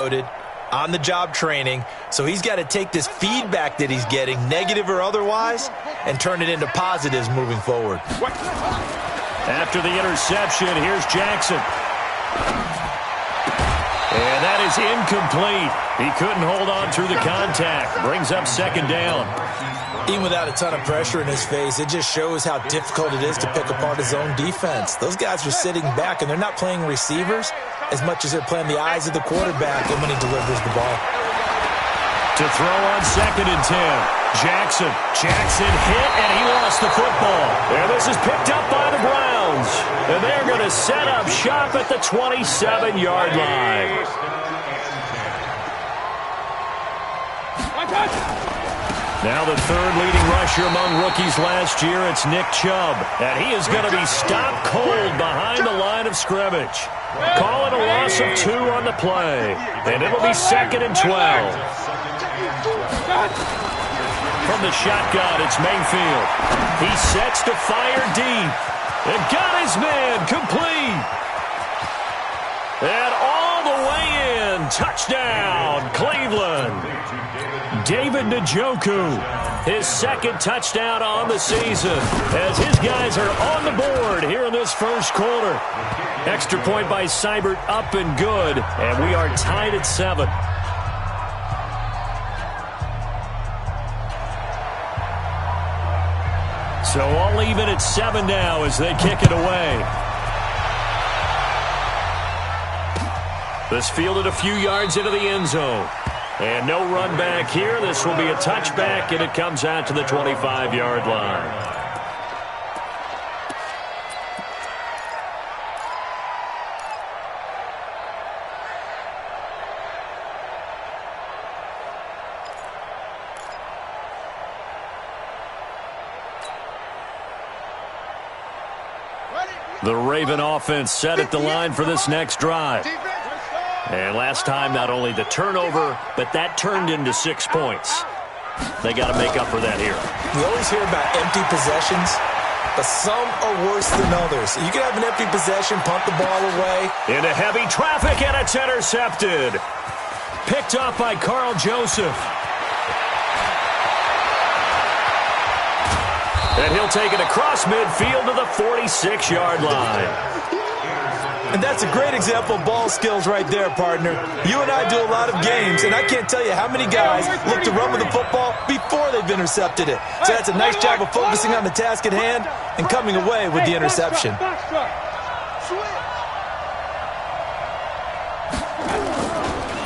on-the-job training, so he's got to take this feedback that he's getting, negative or otherwise, and turn it into positives moving forward. After the interception, here's Jackson. And that is incomplete. He couldn't hold on through the contact. Brings up second down. Even without a ton of pressure in his face, it just shows how difficult it is to pick apart his own defense. Those guys are sitting back, and they're not playing receivers as much as they're playing the eyes of the quarterback and when he delivers the ball. To throw on 2nd and 10. Jackson hit, and he lost the football. And this is picked up by the Browns. And they're going to set up shop at the 27-yard line. Now the third leading rusher among rookies last year, it's Nick Chubb. And he is going to be stopped cold behind the line of scrimmage. Call it a loss of 2 on the play. And it'll be 2nd and 12. From the shotgun, it's Mayfield. He sets to fire deep. And got his man complete. And all the way in. Touchdown, Cleveland. David Njoku, his 2nd touchdown on the season, as his guys are on the board here in this first quarter. Extra point by Seibert, up and good, and we are tied at 7. So all even at 7 now as they kick it away. This fielded a few yards into the end zone. And no run back here. This will be a touchback, and it comes out to the 25-yard line. The Raven offense set at the line for this next drive. And last time, not only the turnover, but that turned into 6 points. They got to make up for that here. We always hear about empty possessions, but some are worse than others. You can have an empty possession, punt the ball away. Into heavy traffic, and it's intercepted. Picked off by Carl Joseph. And he'll take it across midfield to the 46-yard line. And that's a great example of ball skills right there, partner. You and I do a lot of games, and I can't tell you how many guys look to run with the football before they've intercepted it. So that's a nice job of focusing on the task at hand and coming away with the interception.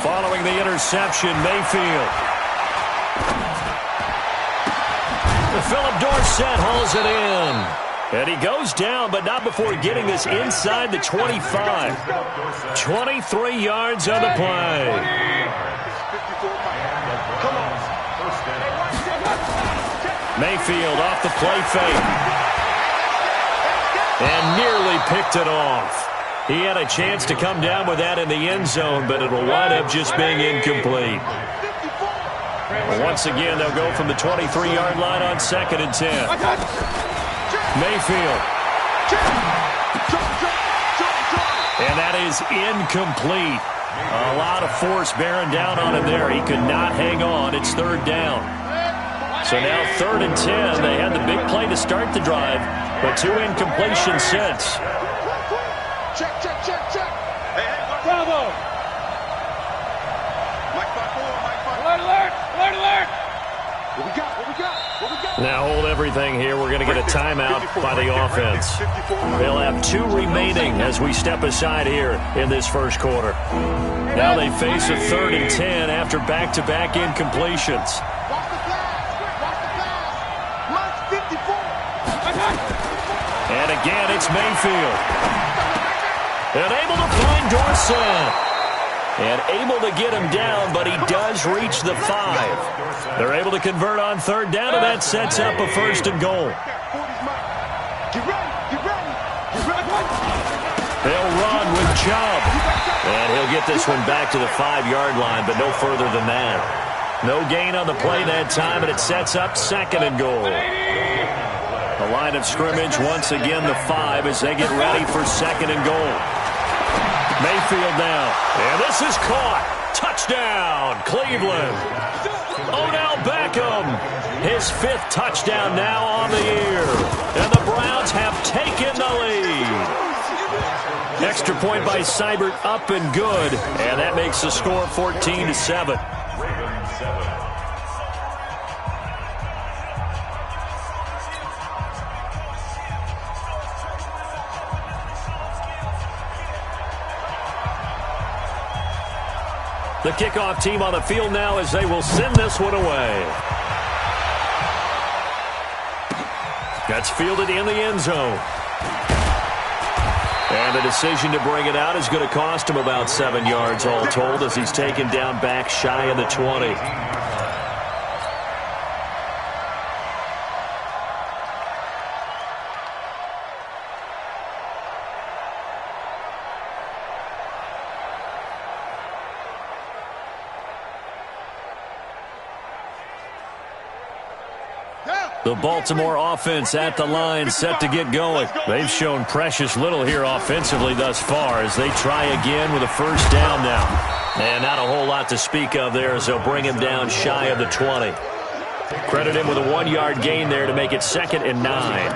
Following the interception, Mayfield. Philip Dorsett hauls it in. And he goes down, but not before getting this inside the 25. 23 yards on the play. Mayfield off the play fake. And nearly picked it off. He had a chance to come down with that in the end zone, but it will wind up just being incomplete. Once again, they'll go from the 23-yard line on 2nd and 10. Mayfield. And that is incomplete. A lot of force bearing down on him there. He could not hang on. It's 3rd down. So now 3rd and 10. They had the big play to start the drive, but 2 incompletions since. Check. Bravo. Alert. What we got? Now hold everything here. We're going to get a timeout by the offense. They'll have 2 remaining as we step aside here in this first quarter. Now they face a 3rd and 10 after back-to-back incompletions. And again, it's Mayfield. And able to find Dorsett. And able to get him down, but he does reach the 5. They're able to convert on 3rd down, and that sets up a 1st and goal. They'll run with Chubb. And he'll get this one back to the 5-yard line, but no further than that. No gain on the play that time, and it sets up 2nd and goal. The line of scrimmage, once again, the 5 as they get ready for 2nd and goal. Mayfield now, and this is caught. Cleveland. Odell Beckham, his 5th touchdown now on the year. And the Browns have taken the lead. Extra point by Seibert, up and good. And that makes the score 14-7. The kickoff team on the field now as they will send this one away. That's fielded in the end zone. And the decision to bring it out is going to cost him about 7 yards all told as he's taken down back shy of the 20. The Baltimore offense at the line, set to get going. They've shown precious little here offensively thus far as they try again with a first down now. And not a whole lot to speak of there as they'll bring him down shy of the 20. Credit him with a 1-yard gain there to make it 2nd and 9.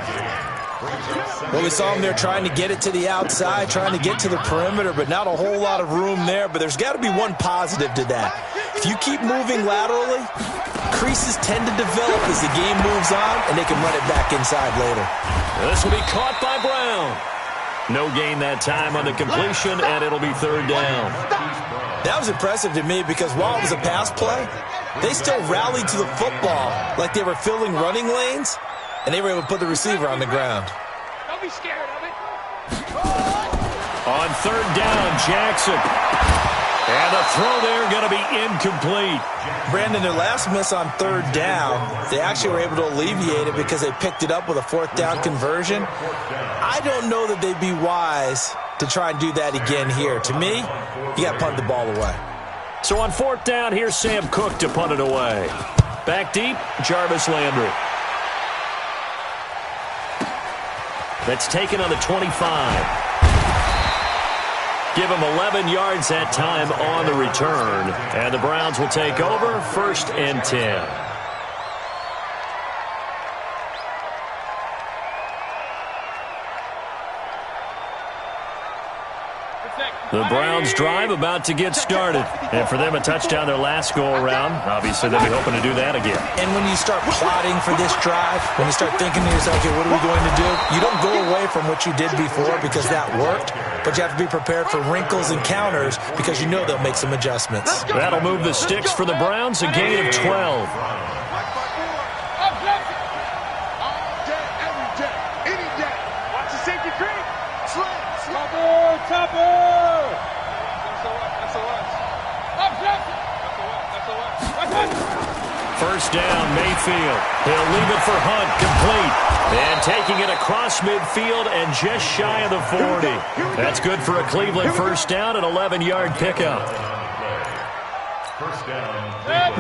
Well, we saw him there trying to get it to the outside, trying to get to the perimeter, but not a whole lot of room there. But there's got to be one positive to that. If you keep moving laterally, creases tend to develop as the game moves on, and they can run it back inside later. This will be caught by Brown. No gain that time on the completion, and it'll be 3rd down. That was impressive to me because while it was a pass play, they still rallied to the football like they were filling running lanes, and they were able to put the receiver on the ground. Don't be scared of it. On 3rd down, Jackson. And the throw there going to be incomplete. Brandon, their last miss on 3rd down, they actually were able to alleviate it because they picked it up with a 4th down conversion. I don't know that they'd be wise to try and do that again here. To me, you got to punt the ball away. So on 4th down, here's Sam Cook to punt it away. Back deep, Jarvis Landry. That's taken on the 25. Give him 11 yards that time on the return. And the Browns will take over 1st and 10. The Browns drive about to get started. And for them, a touchdown their last go-around. Obviously, they'll be hoping to do that again. And when you start plotting for this drive, when you start thinking to yourself, okay, what are we going to do? You don't go away from what you did before because that worked, but you have to be prepared for wrinkles and counters because you know they'll make some adjustments. That'll move the sticks for the Browns, a gain of 12. First down, Mayfield. He'll leave it for Hunt, complete. And taking it across midfield and just shy of the 40. That's good for a Cleveland first down, an 11-yard pickup.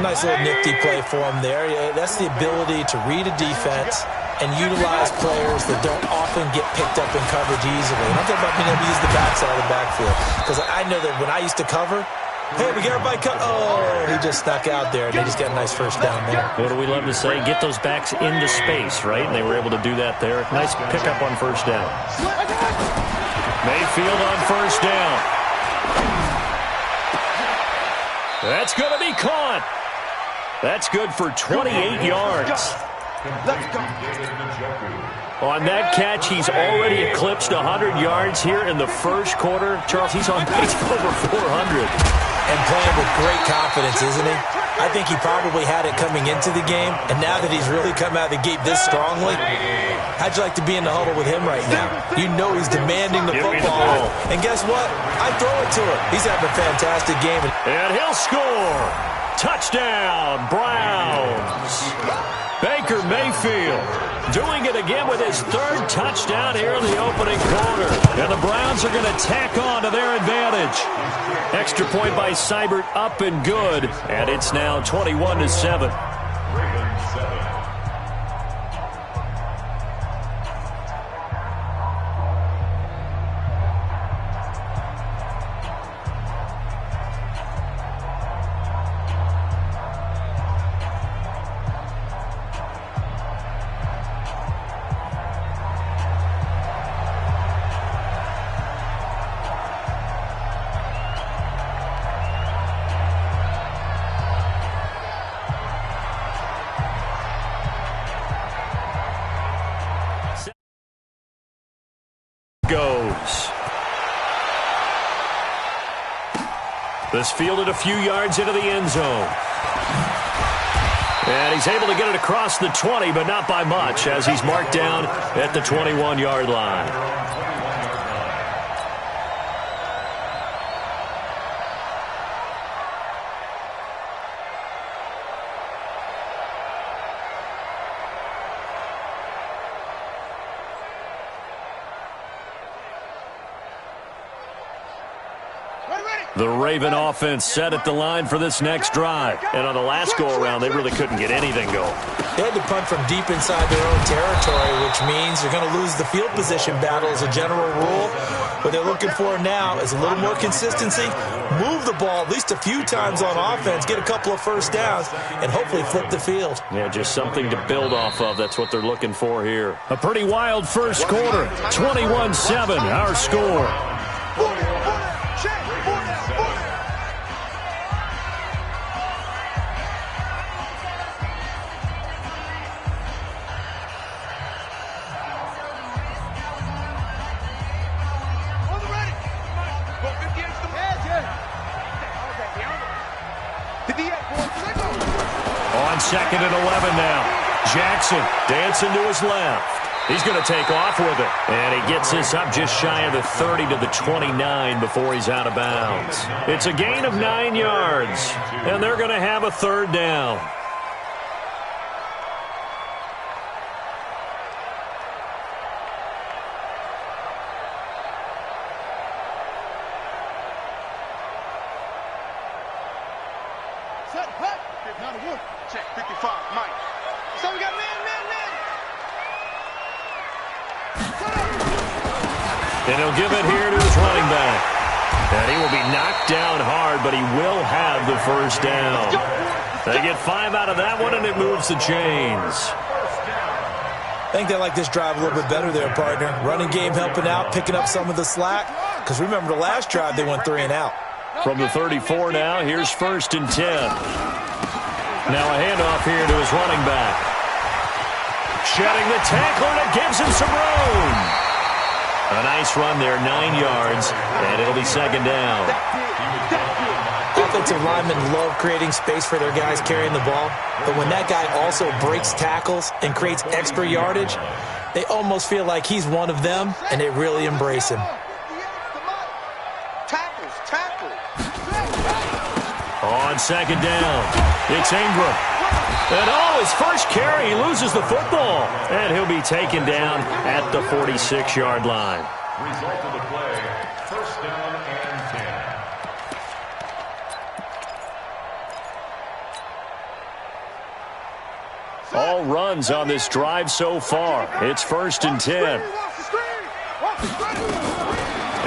Nice little nifty play for him there. That's the ability to read a defense and utilize players that don't often get picked up in coverage easily. I'm talking about being able to use the backside of the backfield. Because I know that when I used to cover, hey, we got everybody cut. Oh, he just snuck out there, and they just got a nice first down there. What do we love to say? Get those backs into space, right? And they were able to do that there. Nice pickup on first down. Mayfield on first down. That's going to be caught. That's good for 28 yards. On that catch, he's already eclipsed 100 yards here in the first quarter. Charles, he's on pace for over 400. And playing with great confidence, isn't he? I think he probably had it coming into the game, and now that he's really come out of the gate this strongly, how'd you like to be in the huddle with him right now? You know he's demanding the football. And guess what? I throw it to him. He's having a fantastic game. And he'll score. Touchdown, Browns. Baker Mayfield doing it again with his 3rd touchdown here in the opening quarter. And the Browns are going to tack on to their advantage. Extra point by Seibert, up and good. And it's now 21-7. This fielded a few yards into the end zone. And he's able to get it across the 20, but not by much, as he's marked down at the 21-yard line. The Raven offense set at the line for this next drive. And on the last go-around, they really couldn't get anything going. They had to punt from deep inside their own territory, which means they're going to lose the field position battle as a general rule. What they're looking for now is a little more consistency, move the ball at least a few times on offense, get a couple of first downs, and hopefully flip the field. Yeah, just something to build off of. That's what they're looking for here. A pretty wild first quarter. 21-7, our score. Second and 11 now. Jackson dancing to his left. He's going to take off with it. And he gets this up just shy of the 30 to the 29 before he's out of bounds. It's a gain of 9 yards. And they're going to have a third down. Check 55, Mike. So we got man. And he'll give it here to his running back. And he will be knocked down hard, but he will have the first down. They get 5 out of that one, and it moves the chains. I think they like this drive a little bit better there, partner. Running game helping out, picking up some of the slack. Because remember, the last drive, they went 3 and out. From the 34 now, here's 1st and 10. Now a handoff here to his running back. Shedding the tackle, and it gives him some room. A nice run there, 9 yards, and it'll be 2nd down. Offensive linemen love creating space for their guys carrying the ball, but when that guy also breaks tackles and creates extra yardage, they almost feel like he's one of them, and they really embrace him. On 2nd down, it's Ingram. And his first carry, he loses the football. And he'll be taken down at the 46-yard line. Result of the play, 1st down and 10. All runs on this drive so far. It's 1st and 10.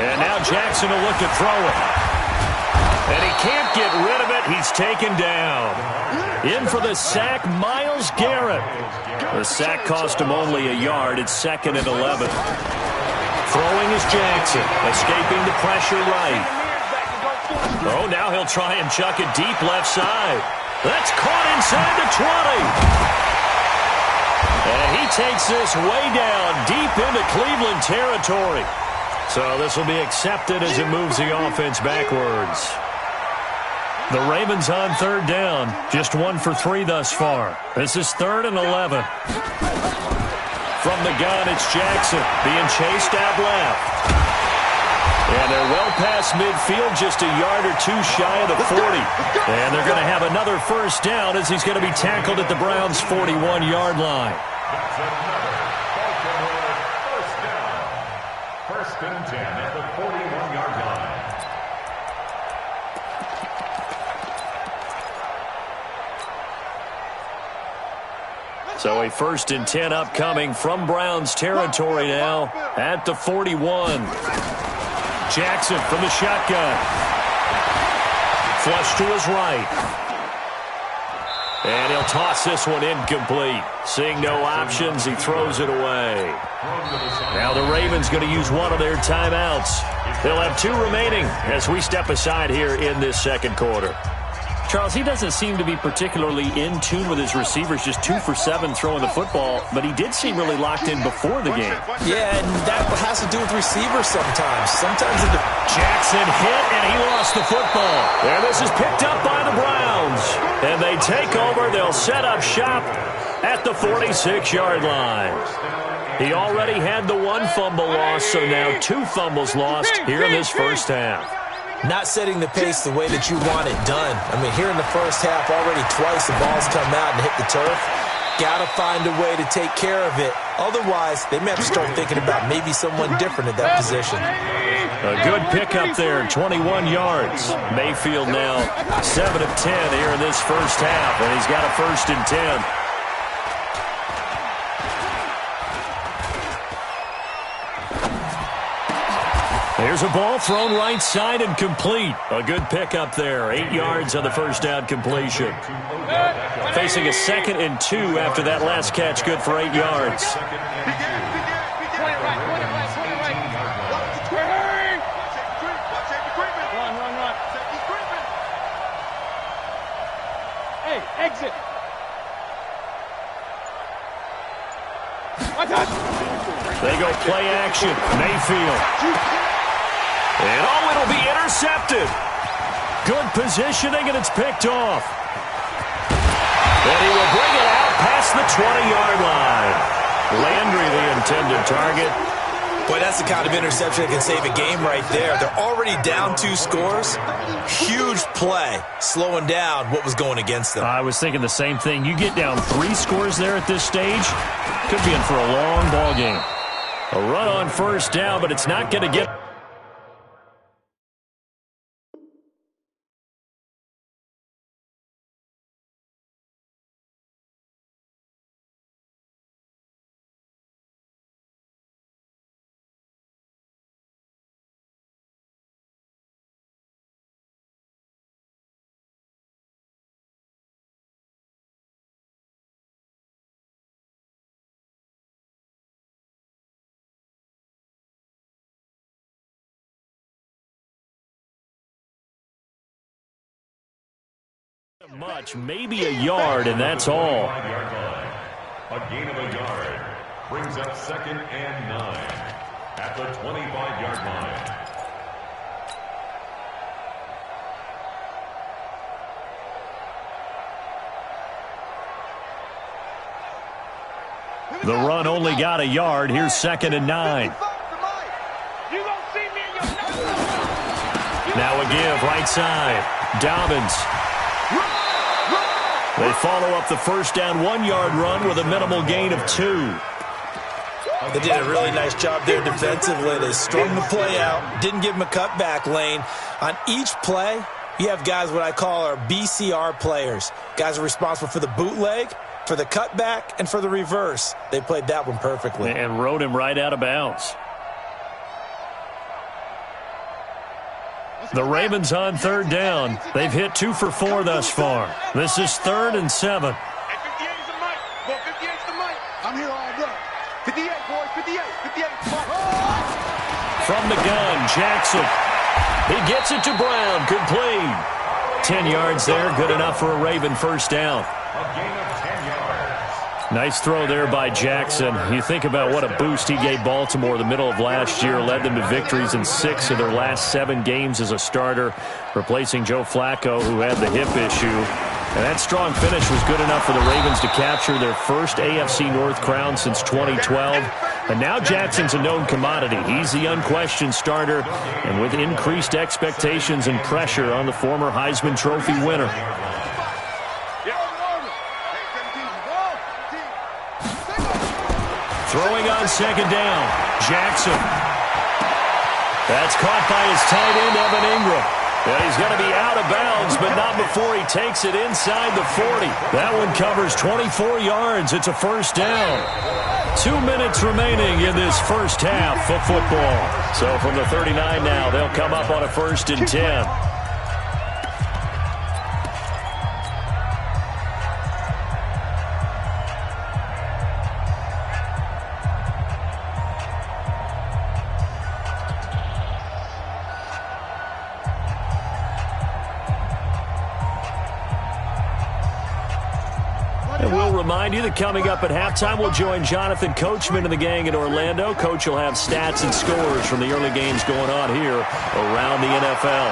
And now Jackson will look to throw it. And he can't get rid of it. He's taken down. In for the sack, Myles Garrett. The sack cost him only a yard. It's 2nd and 11. Throwing is Jackson, escaping the pressure right. Oh, now he'll try and chuck it deep left side. That's caught inside the 20. And he takes this way down deep into Cleveland territory. So this will be accepted as it moves the offense backwards. The Ravens on 3rd down. Just 1 for 3 thus far. This is 3rd and 11. From the gun, it's Jackson being chased out left. And they're well past midfield, just a yard or 2 shy of the 40. And they're going to have another first down as he's going to be tackled at the Browns' 41-yard line. That's another first down. 1st and 10 at the 41-yard line. So a 1st and 10 upcoming from Browns territory now at the 41. Jackson from the shotgun. Flush to his right. And he'll toss this one incomplete. Seeing no options, he throws it away. Now the Ravens going to use one of their timeouts. They'll have 2 remaining as we step aside here in this 2nd quarter. Charles, he doesn't seem to be particularly in tune with his receivers, just 2 for 7 throwing the football, but he did seem really locked in before the game. Yeah, and that has to do with receivers sometimes. Jackson hit, and he lost the football. And this is picked up by the Browns. And they take over. They'll set up shop at the 46-yard line. He already had the 1 fumble loss, so now 2 fumbles lost here in this first half. Not setting the pace the way that you want it done. I mean, here in the first half, already twice the ball's come out and hit the turf. Got to find a way to take care of it. Otherwise, they may have to start thinking about maybe someone different at that position. A good pickup there, 21 yards. Mayfield now 7 of 10 here in this first half, and he's got a 1st and 10. There's a ball thrown right side and complete. A good pickup there. 8 yards on the first down completion. Facing a 2nd and 2 after that last catch. Good for 8 yards. Hey, exit. They go play action. Mayfield. And it'll be intercepted. Good positioning, and it's picked off. And he will bring it out past the 20-yard line. Landry, the intended target. Boy, that's the kind of interception that can save a game right there. They're already down 2 scores. Huge play, slowing down what was going against them. I was thinking the same thing. You get down 3 scores there at this stage, could be in for a long ball game. A run on first down, but it's not going to get... much, maybe a yard, and that's all. A gain of a yard brings up 2nd and 9 at the 25-yard line. The run only got a yard. Here's 2nd and 9. Now a give, right side. Dobbins. They follow up the first down 1-yard run with a minimal gain of 2. They did a really nice job there defensively. They strung the play out, didn't give him a cutback lane. On each play, you have guys what I call our BCR players. Guys are responsible for the bootleg, for the cutback, and for the reverse. They played that one perfectly. And rode him right out of bounds. The Ravens on 3rd down. They've hit 2 for 4 thus far. This is 3rd and 7. Hey, 58 is the mic. Well, 58 is the mic. I'm here all day. 58, boys, 58, 58. From the gun, Jackson. He gets it to Brown. Complete. 10 yards there. Good enough for a Raven first down. A gain of 10 yards. Nice throw there by Jackson. You think about what a boost he gave Baltimore the middle of last year, led them to victories in 6 of their last 7 games as a starter, replacing Joe Flacco, who had the hip issue. And that strong finish was good enough for the Ravens to capture their first AFC North crown since 2012. And now Jackson's a known commodity. He's the unquestioned starter, and with increased expectations and pressure on the former Heisman Trophy winner. Throwing on 2nd down, Jackson. That's caught by his tight end, Evan Ingram. And he's going to be out of bounds, but not before he takes it inside the 40. That one covers 24 yards. It's a first down. 2 minutes remaining in this first half of football. So from the 39 now, they'll come up on a 1st and 10. And we'll remind you that coming up at halftime, we'll join Jonathan Coachman and the gang in Orlando. Coach will have stats and scores from the early games going on here around the NFL.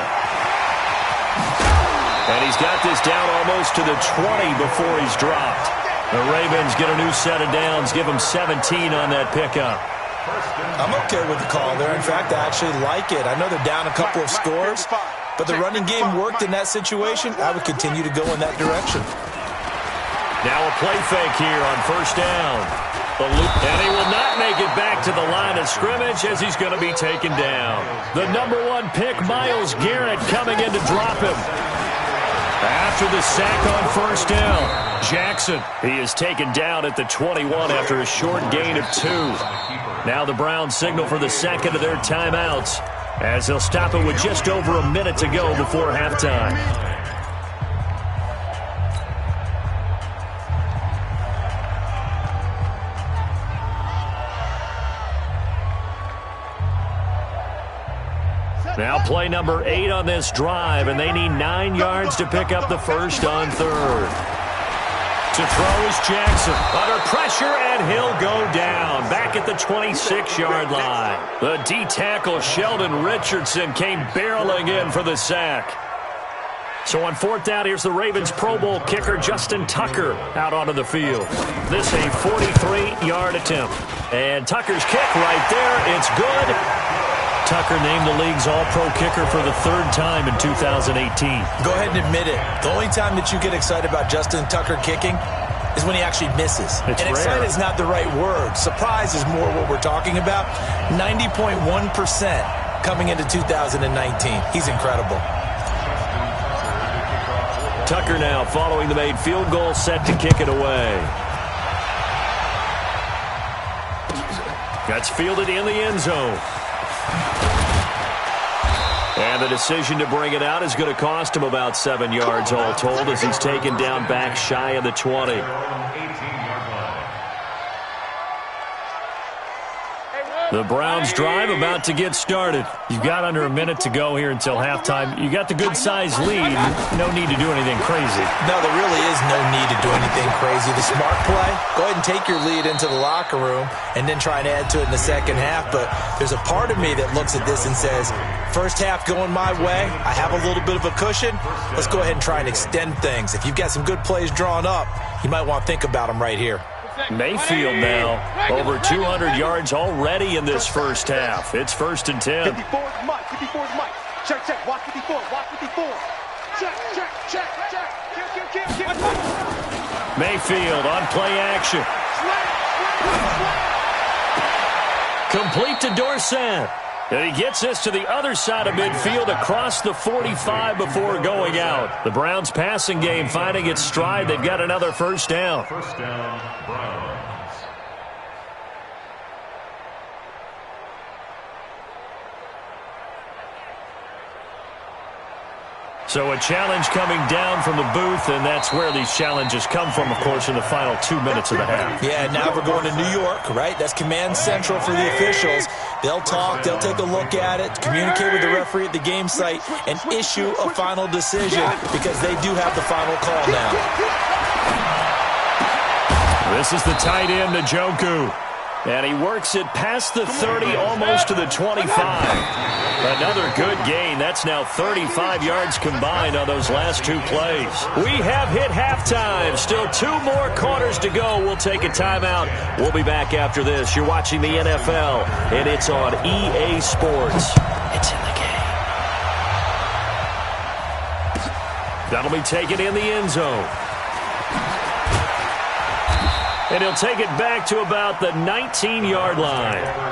And he's got this down almost to the 20 before he's dropped. The Ravens get a new set of downs, give them 17 on that pickup. I'm okay with the call there. In fact, I actually like it. I know they're down a couple of scores, but the running game worked in that situation. I would continue to go in that direction. Now a play fake here on first down. And he will not make it back to the line of scrimmage as he's going to be taken down. The #1 pick, Myles Garrett, coming in to drop him. After the sack on first down, Jackson, he is taken down at the 21 after a short gain of 2. Now the Browns signal for the second of their timeouts as they'll stop it with just over a minute to go before halftime. Now play number 8 on this drive, and they need 9 yards to pick up the first on third. To throw is Jackson. Under pressure, and he'll go down. Back at the 26-yard line. The D-tackle, Sheldon Richardson, came barreling in for the sack. So on fourth down, here's the Ravens Pro Bowl kicker, Justin Tucker, out onto the field. This a 43-yard attempt. And Tucker's kick right there. It's good. Tucker named the league's all-pro kicker for the 3rd time in 2018. Go ahead and admit it. The only time that you get excited about Justin Tucker kicking is when he actually misses. It's and rare. excited is not the right word. Surprise is more what we're talking about. 90.1% coming into 2019. He's incredible. Tucker now following the made field goal, set to kick it away. That's fielded in the end zone. And the decision to bring it out is going to cost him about 7 yards all told as he's taken down back shy of the 20. The Browns drive about to get started. You've got under a minute to go here until halftime. You got the good-sized lead. No need to do anything crazy. No, there really is no need to do anything crazy. The smart play, go ahead and take your lead into the locker room and then try and add to it in the second half. But there's a part of me that looks at this and says, first half going my way, I have a little bit of a cushion. Let's go ahead and try and extend things. If you've got some good plays drawn up, you might want to think about them right here. Mayfield now, over 200 yards already in this first half. It's 1st and 10. 54 is Mike. 54 is Mike. Check, check. Watch 54. Watch 54. Check, check, check, check. Kill. Mayfield on play action. Complete to Dorsett. And he gets this to the other side of midfield across the 45 before going out. The Browns passing game finding its stride. They've got another first down. First down, Browns. So a challenge coming down from the booth, and that's where these challenges come from, of course, in the final 2 minutes of the half. Yeah, now we're going to New York, right? That's command central for the officials. They'll talk, they'll take a look at it, communicate with the referee at the game site, and issue a final decision because they do have the final call now. This is the tight end, Njoku. And he works it past the 30, almost to the 25. Another good gain. That's now 35 yards combined on those last 2 plays. We have hit halftime. Still 2 more quarters to go. We'll take a timeout. We'll be back after this. You're watching the NFL, and it's on EA Sports. It's in the game. That'll be taken in the end zone. And he'll take it back to about the 19-yard line.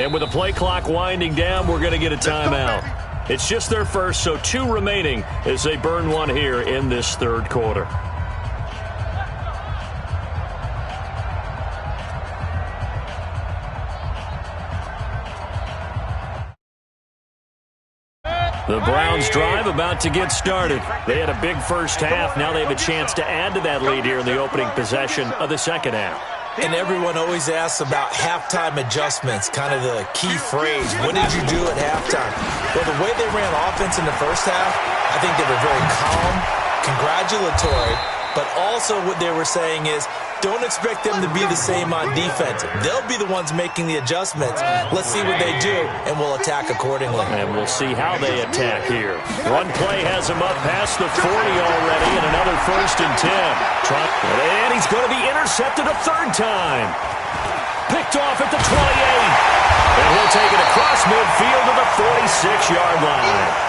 And with the play clock winding down, we're going to get a timeout. It's just their first, so 2 remaining as they burn one here in this third quarter. The Browns drive about to get started. They had a big first half. Now they have a chance to add to that lead here in the opening possession of the second half. And everyone always asks about halftime adjustments, kind of the key phrase. What did you do at halftime? Well, the way they ran offense in the first half, I think they were very calm, congratulatory, but also what they were saying is, don't expect them to be the same on defense. They'll be the ones making the adjustments. Let's see what they do, and we'll attack accordingly. And we'll see how they attack here. One play has him up past the 40 already, and another 1st and 10. And he's going to be intercepted a third time. Picked off at the 28. And he'll take it across midfield to the 46-yard line.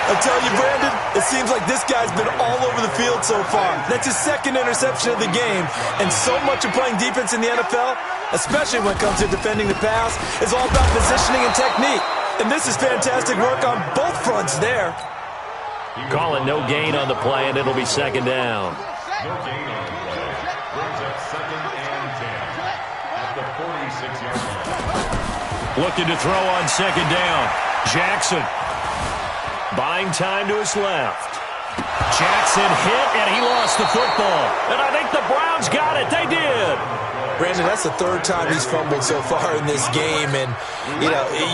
I tell you, Brandon, it seems like this guy's been all over the field so far. That's his 2nd interception of the game. And so much of playing defense in the NFL, especially when it comes to defending the pass, is all about positioning and technique. And this is fantastic work on both fronts there. Call it no gain on the play, and it'll be 2nd down. No gain on the play. Brings up 2nd and 10 at the 46-yard line. Looking to throw on 2nd down. Jackson. Buying time to his left. Jackson hit, and he lost the football. And I think the Browns got it. They did. Brandon, that's the 3rd time he's fumbled so far in this game. And,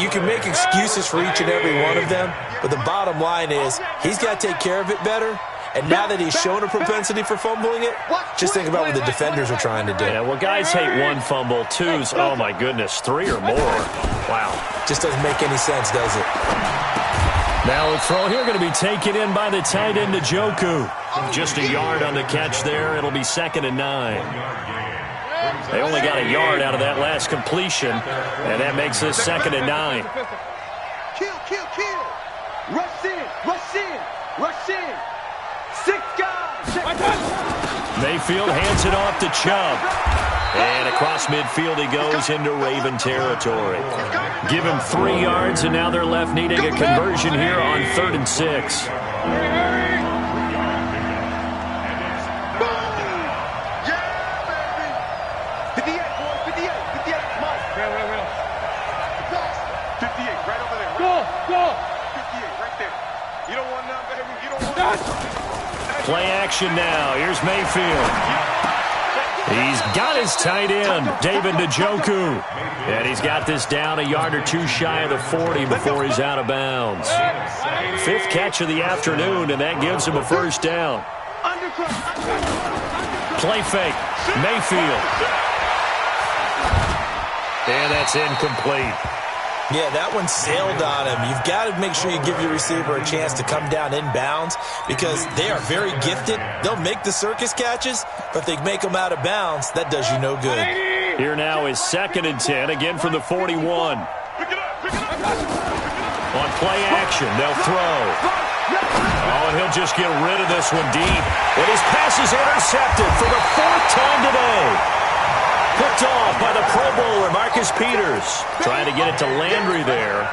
you can make excuses for each and every one of them. But the bottom line is he's got to take care of it better. And now that he's shown a propensity for fumbling it, just think about what the defenders are trying to do. Yeah, well, guys hate 1 fumble, 2's, oh, my goodness, 3 or more. Wow. Just doesn't make any sense, does it? Now a throw here going to be taken in by the tight end, Njoku. Just a yard on the catch there. It'll be 2nd and 9. They only got a yard out of that last completion, and that makes this 2nd and 9. Kill, kill, kill. Rush in, rush in, rush in. 6 guys. Mayfield hands it off to Chubb. And across midfield he goes into Raven territory. Give him 3 yards, and now they're left needing a conversion here on 3rd and 6. Play action now. Here's Mayfield. He's got his tight end, David Njoku. And he's got this down a yard or 2 shy of the 40 before he's out of bounds. 5th catch of the afternoon, and that gives him a 1st down. Play fake. Mayfield. And that's incomplete. Yeah, that one sailed on him. You've got to make sure you give your receiver a chance to come down inbounds because they are very gifted. They'll make the circus catches, but if they make them out of bounds, that does you no good. Here now is 2nd and 10, again from the 41. On play action, they'll throw. Oh, and he'll just get rid of this one deep. And his pass is intercepted for the 4th time today. Picked off by the Pro Bowler, Marcus Peters. Trying to get it to Landry there.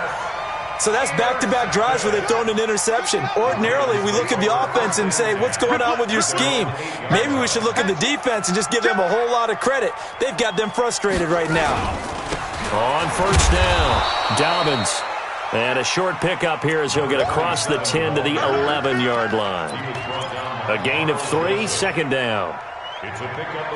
So that's back-to-back drives where they've thrown an interception. Ordinarily, we look at the offense and say, what's going on with your scheme? Maybe we should look at the defense and just give them a whole lot of credit. They've got them frustrated right now. On 1st down, Dobbins. And a short pickup here as he'll get across the 10 to the 11-yard line. A gain of 3, 2nd down.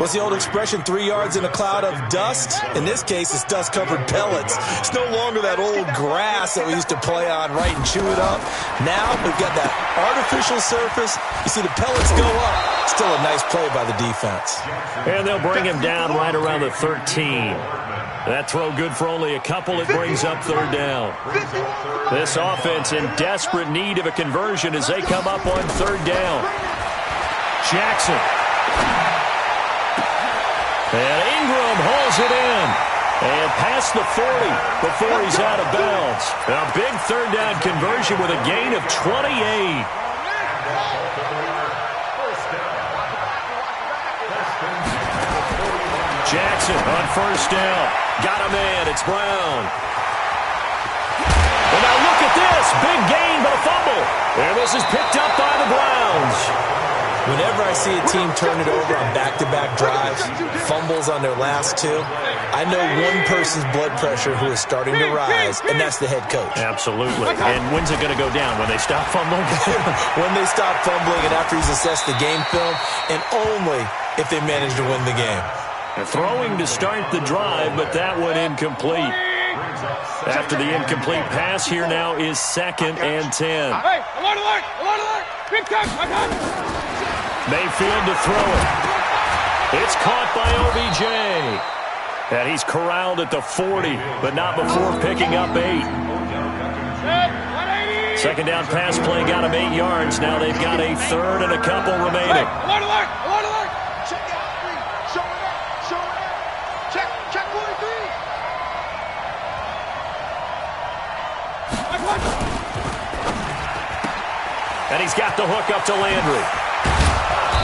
What's the old expression, 3 yards in a cloud of dust? In this case, it's dust-covered pellets. It's no longer that old grass that we used to play on, right, and chew it up. Now we've got that artificial surface. You see the pellets go up. Still a nice play by the defense. And they'll bring him down right around the 13. That throw good for only a couple. It brings up 3rd down. This offense in desperate need of a conversion as they come up on 3rd down. Jackson. And Ingram hauls it in. And past the 40 before he's out of bounds. A big 3rd down conversion with a gain of 28. Jackson on 1st down. Got him in. It's Brown. And now look at this. this. Big gain, but a fumble. And this is picked up by the Browns. Whenever I see a team turn it over on back-to-back drives, fumbles on their last two, I know one person's blood pressure who is starting to rise, and that's the head coach. Absolutely. And when's it going to go down? When they stop fumbling? When they stop fumbling and after he's assessed the game film, and only if they manage to win the game. Throwing to start the drive, but that one incomplete. After the incomplete pass, here now is 2nd and 10. Hey, alert, alert, alert, alert. Big time, Mayfield to throw it. It's caught by OBJ. And he's corralled at the 40, but not before picking up 8. 2nd down pass play got him 8 yards. Now they've got a 3rd and a couple remaining. Alert, alert, alert, alert. Check out 3. Show it up, show it up. Check 43. And he's got the hook up to Landry.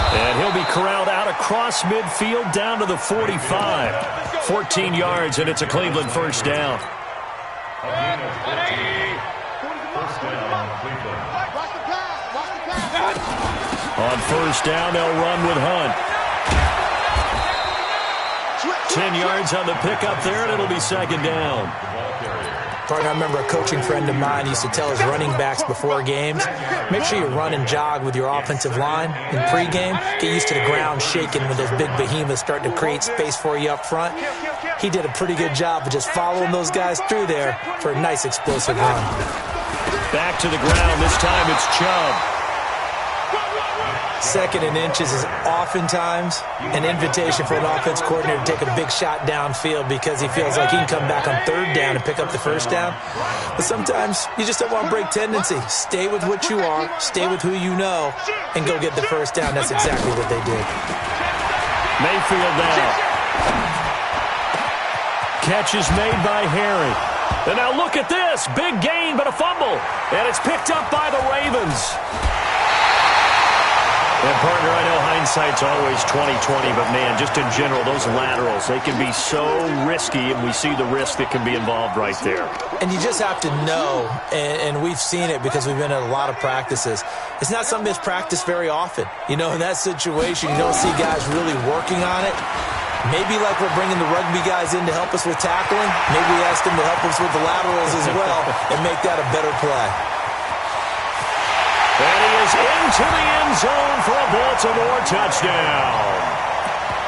And he'll be corralled out across midfield down to the 45. 14 yards, and it's a Cleveland first down. On first down, they'll run with Hunt. 10 yards on the pickup there, and it'll be 2nd down. Partner, I remember a coaching friend of mine used to tell his running backs before games, make sure you run and jog with your offensive line in pregame. Get used to the ground shaking when those big behemoths start to create space for you up front. He did a pretty good job of just following those guys through there for a nice explosive run. Back to the ground. This time it's Chubb. 2nd and inches is oftentimes an invitation for an offense coordinator to take a big shot downfield because he feels like he can come back on 3rd down and pick up the 1st down. But sometimes you just don't want to break tendency. Stay with what you are, stay with who you know, and go get the 1st down. That's exactly what they did. Mayfield now. Catch is made by Harry. And now look at this. Big gain, but a fumble. And it's picked up by the Ravens. And, partner, I know hindsight's always 20/20, but, man, just in general, those laterals, they can be so risky, and we see the risk that can be involved right there. And you just have to know, and we've seen it because we've been at a lot of practices, it's not something that's practiced very often. You know, in that situation, you don't see guys really working on it. Maybe like we're bringing the rugby guys in to help us with tackling, maybe we ask them to help us with the laterals as well and make that a better play. And he is into the end zone for a Baltimore touchdown.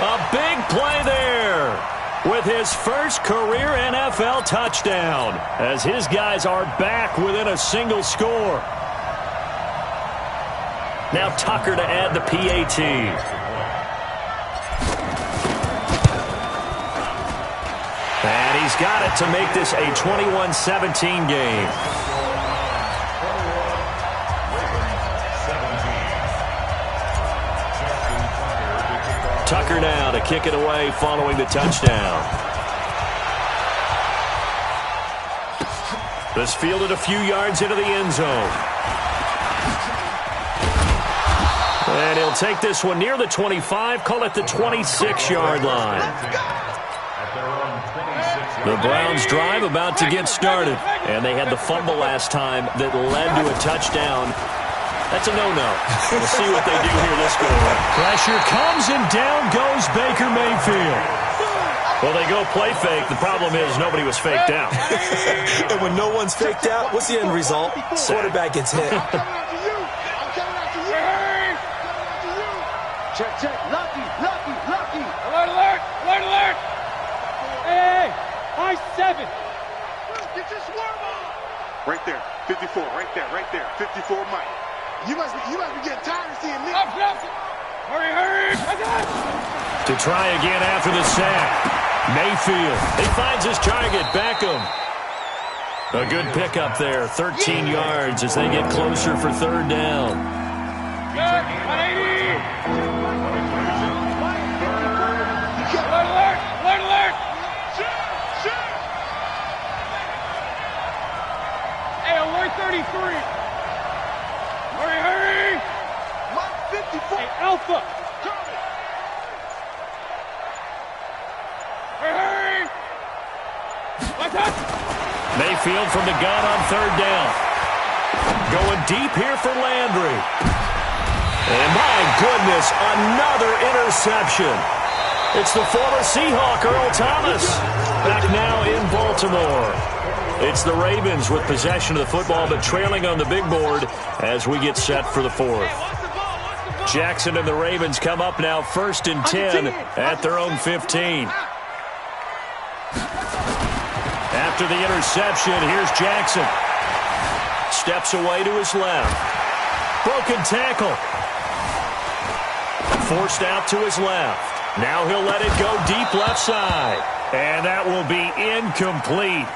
A big play there with his first career NFL touchdown as his guys are back within a single score. Now Tucker to add the PAT. And he's got it to make this a 21-17 game. Tucker now to kick it away following the touchdown. This fielded a few yards into the end zone. And he'll take this one near the 25, call it the 26-yard line. The Browns drive about to get started. And they had the fumble last time that led to a touchdown. That's a no-no. We'll see what they do here this go. Pressure comes and down goes Baker Mayfield. Well, they go play fake. The problem is nobody was faked out. And when no one's faked out, what's the end result? Quarterback gets hit. Check. Lucky. Alert, alert, alert, alert. Hey, high 7. Get your swerve on. Right there, 54, right there, 54 Mike. You must be getting tired of seeing me. Hurry. To try again after the sack. Mayfield. He finds his target. Beckham. A good pickup there. 13 yards as they get closer for 3rd down. 180. Alert. Shoot. Hey, alert 33. Hurry. 154. Hey, Alpha. Hurry. Mayfield from the gun on 3rd down. Going deep here for Landry. And my goodness, another interception. It's the former Seahawk, Earl Thomas, back now in Baltimore. It's the Ravens with possession of the football, but trailing on the big board as we get set for the fourth. Jackson and the Ravens come up now 1st and 10 at their own 15. After the interception, here's Jackson. Steps away to his left. Broken tackle. Forced out to his left. Now he'll let it go deep left side. And that will be incomplete.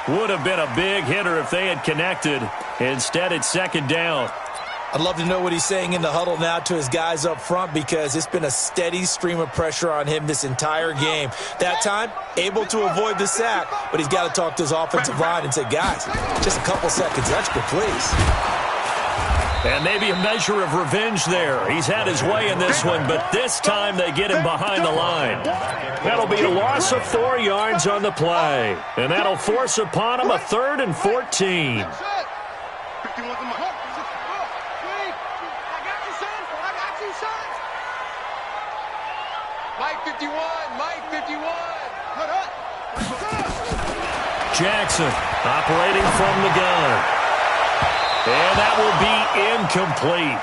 Would have been a big hitter if they had connected. Instead, it's 2nd down. I'd love to know what he's saying in the huddle now to his guys up front, because it's been a steady stream of pressure on him this entire game. That time, able to avoid the sack, but he's got to talk to his offensive line and say, guys, just a couple seconds extra, please. And maybe a measure of revenge there. He's had his way in this one, but this time they get him behind the line. That'll be a loss of 4 yards on the play. And that'll force upon him a 3rd and 14. Mike 51, Mike 51. Jackson operating from the gun. And that will be incomplete.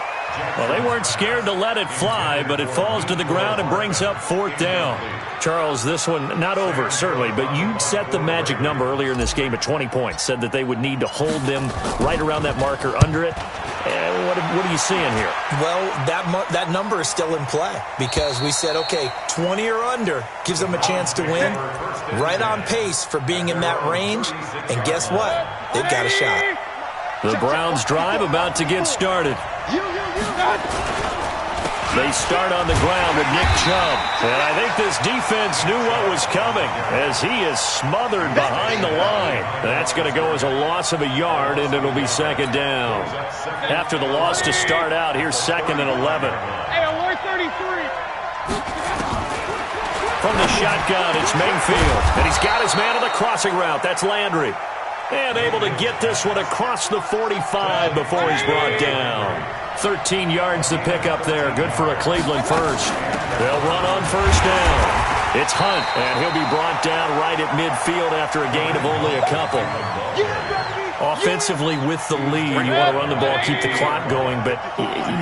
Well, they weren't scared to let it fly, but it falls to the ground and brings up 4th down. Charles, this one not over, certainly, but you set the magic number earlier in this game at 20 points, said that they would need to hold them right around that marker under it. What are you seeing here? Well, that number is still in play, because we said, okay, 20 or under gives them a chance to win. Right on pace for being in that range, and guess what? They've got a shot. The Browns' drive about to get started. They start on the ground with Nick Chubb. And I think this defense knew what was coming as he is smothered behind the line. That's going to go as a loss of a yard, and it'll be 2nd down. After the loss to start out, here's 2nd and 11. Hey, 133. From the shotgun, it's Mayfield. And he's got his man on the crossing route. That's Landry. And able to get this one across the 45 before he's brought down. 13 yards to pick up there. Good for a Cleveland first. They'll run on 1st down. It's Hunt, and he'll be brought down right at midfield after a gain of only a couple. Offensively with the lead, you want to run the ball, keep the clock going, but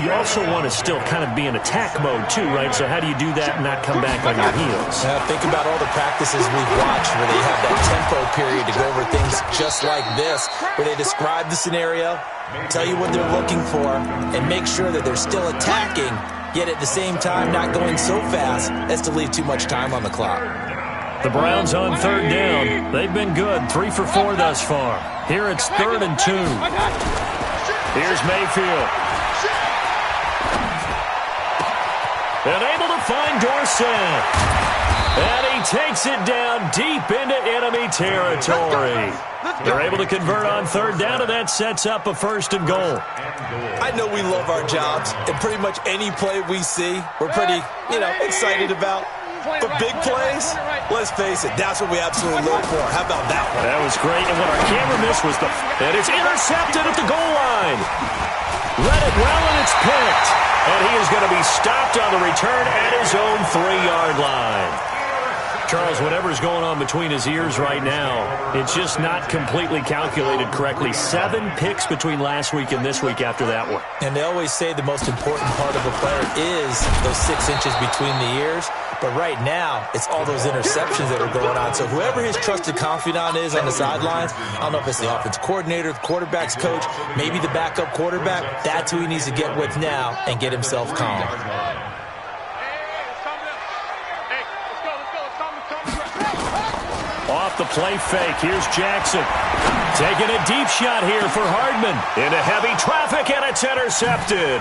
you also want to still kind of be in attack mode too, right? So how do you do that and not come back on your heels? Think about all the practices we've watched where they have that tempo period to go over things just like this, where they describe the scenario, tell you what they're looking for, and make sure that they're still attacking, yet at the same time not going so fast as to leave too much time on the clock. The Browns on 3rd down. They've been good, 3 for 4 thus far. Here it's 3rd and 2. Here's Mayfield. And able to find Dorsett. And he takes it down deep into enemy territory. They're able to convert on 3rd down, and that sets up a 1st and goal. I know we love our jobs, and pretty much any play we see, we're pretty, excited about. But big plays, let's face it, that's what we absolutely live for. How about that one? That was great, and what our camera missed was and it's intercepted at the goal line. Let it well, and it's picked. And he is going to be stopped on the return at his own 3-yard line. Charles, whatever's going on between his ears right now, it's just not completely calculated correctly. 7 picks between last week and this week after that one. And they always say the most important part of a player is those 6 inches between the ears. But right now, it's all those interceptions that are going on. So whoever his trusted confidant is on the sidelines, I don't know if it's the offense coordinator, the quarterback's coach, maybe the backup quarterback, that's who he needs to get with now and get himself calm. Off the play fake, here's Jackson. Taking a deep shot here for Hardman. Into heavy traffic, and it's intercepted.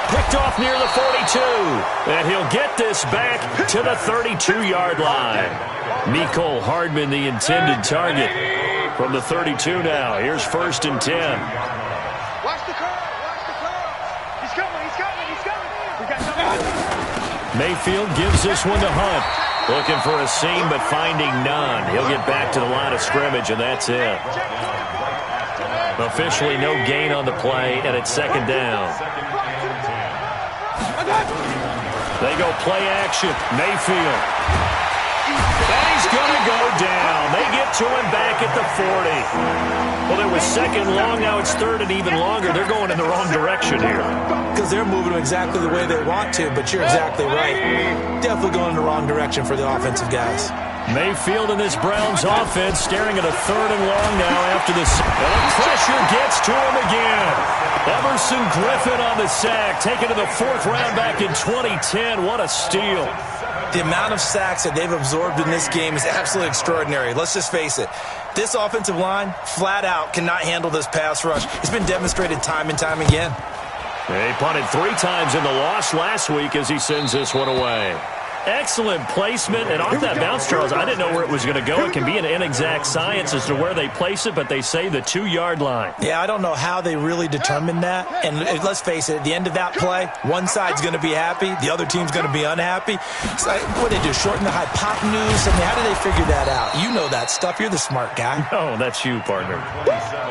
Picked off near the 42. And he'll get this back to the 32-yard line. Mecole Hardman, the intended target. From the 32 now, here's 1st and 10. Watch the curve, watch the curve. He's coming, he's coming, he's coming. We got something. Mayfield gives this one to Hunt. Looking for a seam, but finding none. He'll get back to the line of scrimmage, and that's it. Officially no gain on the play, and it's second down. They go play action. Mayfield. And he's going to go down. They get to him back at the 40. Well, it was second long. Now it's third and even longer. They're going in the wrong direction here. Because they're moving exactly the way they want to, but you're exactly right. Definitely going in the wrong direction for the offensive guys. Mayfield in this Browns offense staring at a third and long now after this. And the pressure gets to him again. Everson Griffin on the sack, taken to the fourth round back in 2010. What a steal. The amount of sacks that they've absorbed in this game is absolutely extraordinary. Let's just face it. This offensive line, flat out, cannot handle this pass rush. It's been demonstrated time and time again. He punted 3 times in the loss last week as he sends this one away. Excellent placement, and off that bounce, Charles, I didn't know where it was going to go. It can be an inexact science as to where they place it, but they say the 2-yard line. Yeah, I don't know how they really determined that. And let's face it, at the end of that play, one side's going to be happy, the other team's going to be unhappy. So what do they do, shorten the hypotenuse? I mean, how do they figure that out? You know that stuff. You're the smart guy. No, that's you, partner.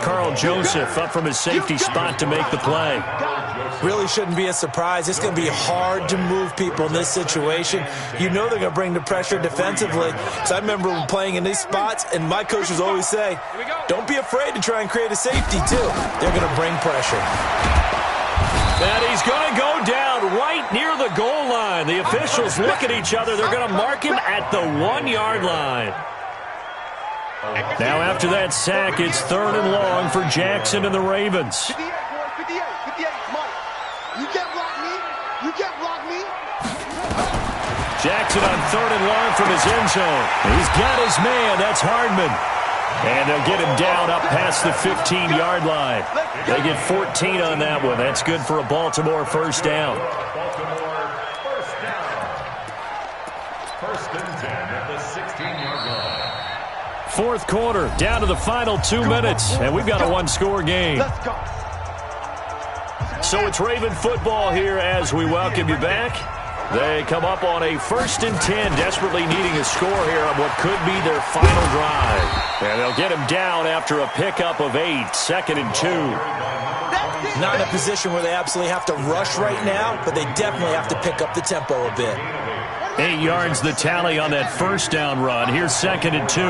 Carl Joseph up from his safety spot to make the play. Really shouldn't be a surprise. It's going to be hard to move people in this situation. You know they're going to bring the pressure defensively. So I remember playing in these spots, and my coaches always say, don't be afraid to try and create a safety, too. They're going to bring pressure. And he's going to go down right near the goal line. The officials look at each other. They're going to mark him at the 1-yard line. Now after that sack, it's third and long for Jackson and the Ravens. 58, 58, Mike. You can't block me. You can't block me. Jackson on third and long from his end zone. He's got his man. That's Hardman. And they'll get him down up past the 15-yard line. They get 14 on that one. That's good for a Baltimore first down. First and 10 at the 16-yard line. Fourth quarter, down to the final 2 minutes, and we've got a one-score game. Let's go. So it's Raven football here as we welcome you back. They come up on a 1st and 10, desperately needing a score here on what could be their final drive. And they'll get him down after a pickup of 8, 2nd and 2. Not in a position where they absolutely have to rush right now, but they definitely have to pick up the tempo a bit. 8 yards the tally on that first down run. Here's 2nd and 2.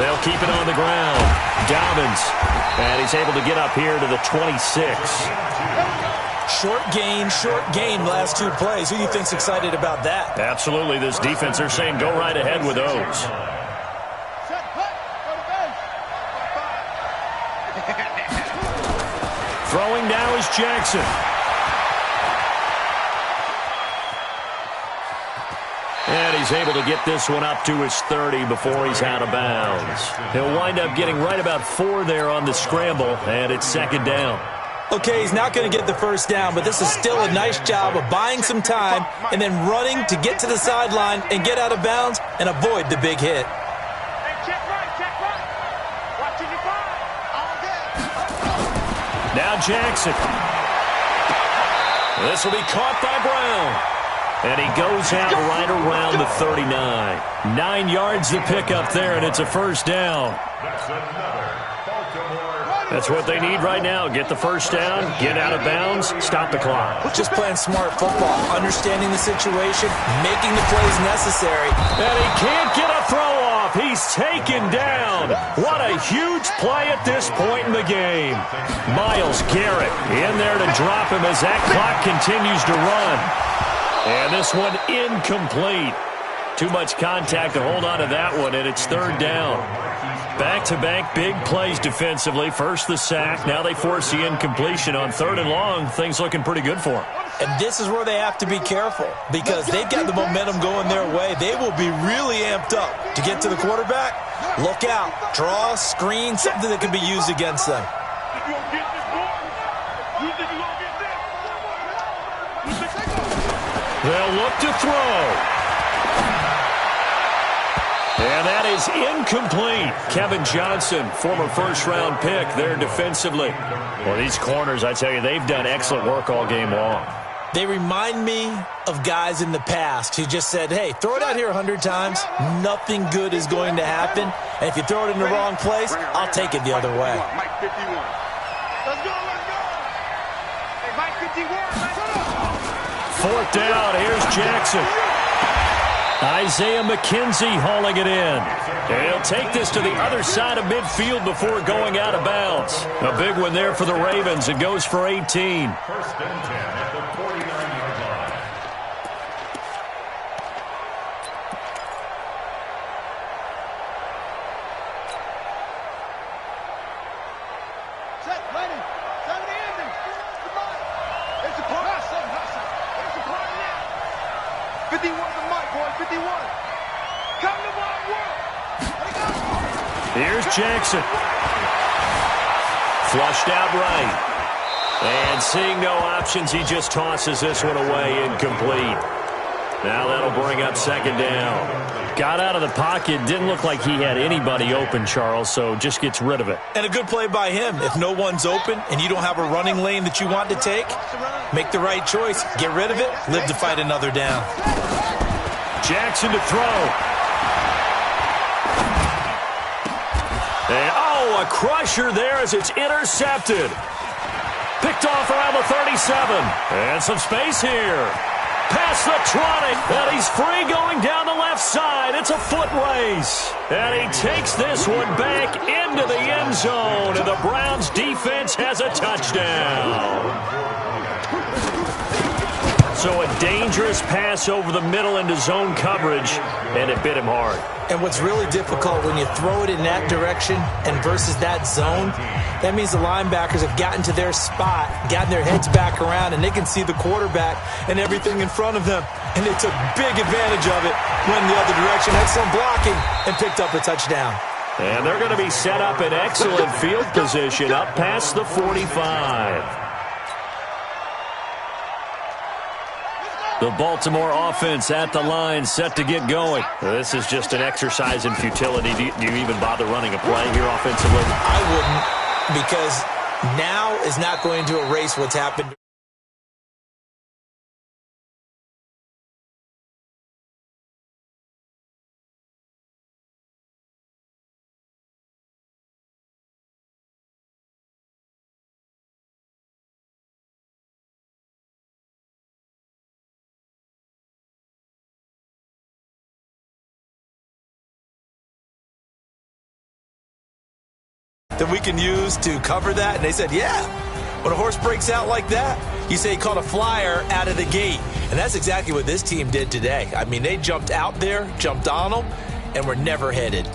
They'll keep it on the ground. Dobbins. And he's able to get up here to the 26. Short gain last 2 plays. Who do you think's excited about that? Absolutely. This defense, they're saying go right ahead with those. Throwing now is Jackson. And he's able to get this one up to his 30 before he's out of bounds. He'll wind up getting right about 4 there on the scramble, and it's 2nd down. Okay, he's not going to get the first down, but this is still a nice job of buying some time and then running to get to the sideline and get out of bounds and avoid the big hit. Check right. Watching your five. All day. Now Jackson. This will be caught by Brown. And he goes out right around the 39. 9 yards to pick up there, and it's a first down. That's another Baltimore. That's what they need right now. Get the first down, get out of bounds, stop the clock. Just playing smart football, understanding the situation, making the plays necessary. And he can't get a throw off. He's taken down. What a huge play at this point in the game. Myles Garrett in there to drop him as that clock continues to run. And this one incomplete. Too much contact to hold on to that one, and it's 3rd down. Back-to-back big plays defensively. First the sack. Now they force the incompletion on 3rd and long. Things looking pretty good for them. And this is where they have to be careful because they've got the momentum going their way. They will be really amped up to get to the quarterback. Look out. Draw, screen, something that can be used against them. They'll look to throw. And that is incomplete. Kevin Johnson, former first-round pick there defensively. Well, these corners, I tell you, they've done excellent work all game long. They remind me of guys in the past who just said, hey, throw it out here 100 times. Nothing good is going to happen. And if you throw it in the wrong place, I'll take it the other way. Mike 51. Let's go, let's go. Hey, Mike 51. Fourth down, here's Jackson. Isaiah McKenzie hauling it in. He'll take this to the other side of midfield before going out of bounds. A big one there for the Ravens. It goes for 18. First and 10 at the 49-yard line. Set, ready. Set the ending. Come on. It's a part. It's a part now. 51 to Mike, boy. 51. Come to my world. Here's Jackson. Flushed out right. And seeing no options, he just tosses this one away, incomplete. Now that'll bring up second down. Got out of the pocket. Didn't look like he had anybody open, Charles, so just gets rid of it. And a good play by him. If no one's open and you don't have a running lane that you want to take, make the right choice. Get rid of it. Live to fight another down. Jackson to throw. And, a crusher there as it's intercepted. Picked off around the 37. And some space here. Past the 20. And he's free going down the left side. It's a foot race. And he takes this one back into the end zone. And the Browns defense has a touchdown. So a dangerous pass over the middle into zone coverage, and it bit him hard. And what's really difficult when you throw it in that direction and versus that zone, that means the linebackers have gotten to their spot, gotten their heads back around, and they can see the quarterback and everything in front of them. And they took big advantage of it, went in the other direction, had some blocking, and picked up a touchdown. And they're going to be set up in excellent field position up past the 45. The Baltimore offense at the line, set to get going. This is just an exercise in futility. Do you even bother running a play here offensively? I wouldn't, because now is not going to erase what's happened. That we can use to cover that. And they said, yeah, when a horse breaks out like that, you say he caught a flyer out of the gate. And that's exactly what this team did today. I mean, they jumped out there, jumped on them, and were never headed.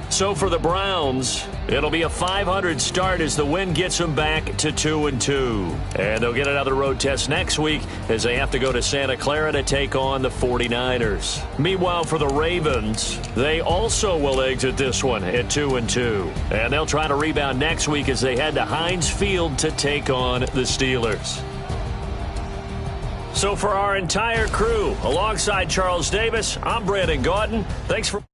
So for the Browns, it'll be a .500 start as the win gets them back to 2-2. And they'll get another road test next week as they have to go to Santa Clara to take on the 49ers. Meanwhile, for the Ravens, they also will exit this one at 2-2. And they'll try to rebound next week as they head to Heinz Field to take on the Steelers. So for our entire crew, alongside Charles Davis, I'm Brandon Gaudin. Thanks for